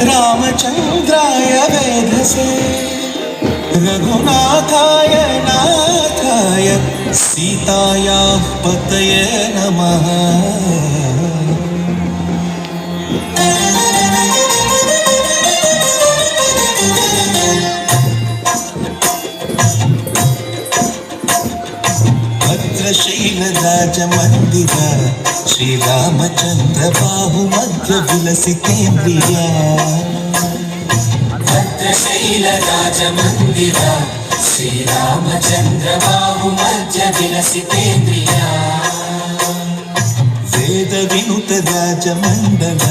रामचंद्राय वेधसे रघुनाथाय नाथाय सीतायाः पतये नमः। भद्रशैलराजमन्दिर श्रीरामचन्द्र बाहुमध्य विलसितेन्द्रिया। भद्रशैलराजमन्दिर श्रीरामचन्द्र बाहुमध्य विलसितेन्द्रिया। वेद विनुत राजमण्डल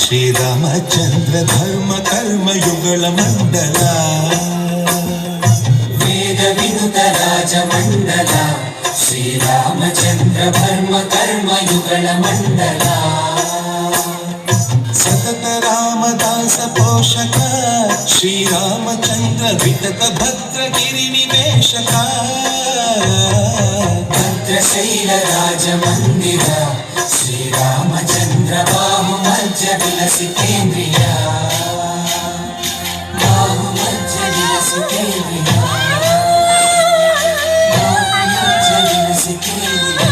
श्रीरामचन्द्र धर्म कर्म युगल मंडल। वेद विनुत राजमण्डल श्रीरामचन्द्र धर्म कर्म युगल मंडल। सतत रामदास पोषक श्रीरामचन्द्र वितत भद्रगिरि निवेशक। भद्रशैलराजमन्दिर श्रीरामचन्द्र बाहुमध्य विलसितेन्द्रिया। बाहुमध्य विलसितेन्द्रिया। बाहुमध्य विलसितेन्द्रिया।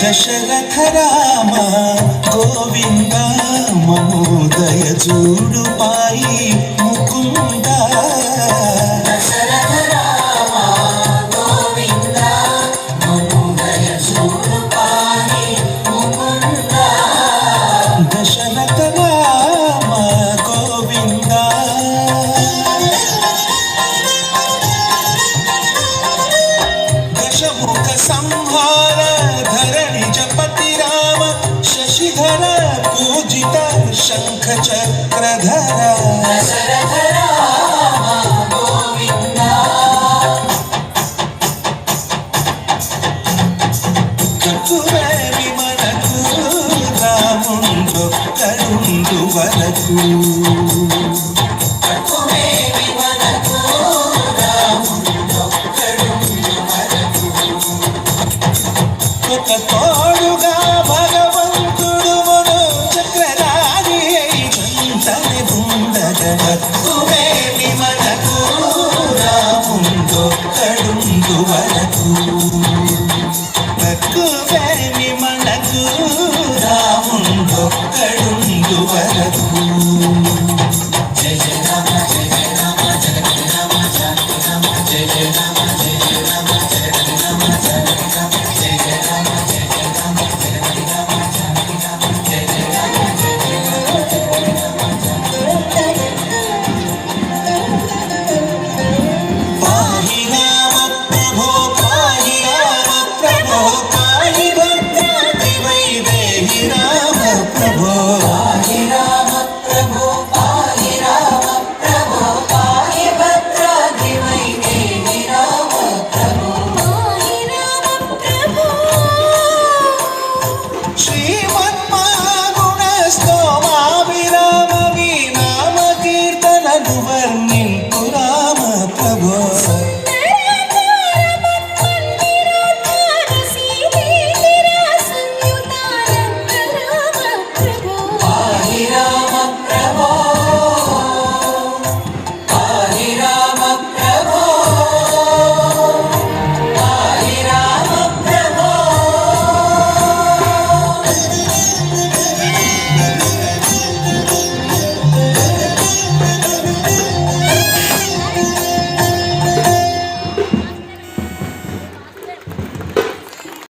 दशरथ राम गोविंद महोदय जूडु पाई मुकुंद। दशरथ राम गोविंद महोदय जूडु पाई मुकुंद। दशरथ राम गोविंद दशमुख संहार धरणिजपति राम शशिधर पूजित शंख चक्रधर। दशरथ राम गोविंद कटुवे विमनकु रामुंडొక్కడుండు వరకు। कटुवे विमनकु रामुंडొక్కడుండు వరకు। ఒక తోడుగా భగవంతుడు చక్రరాజి జంటని ఉండగ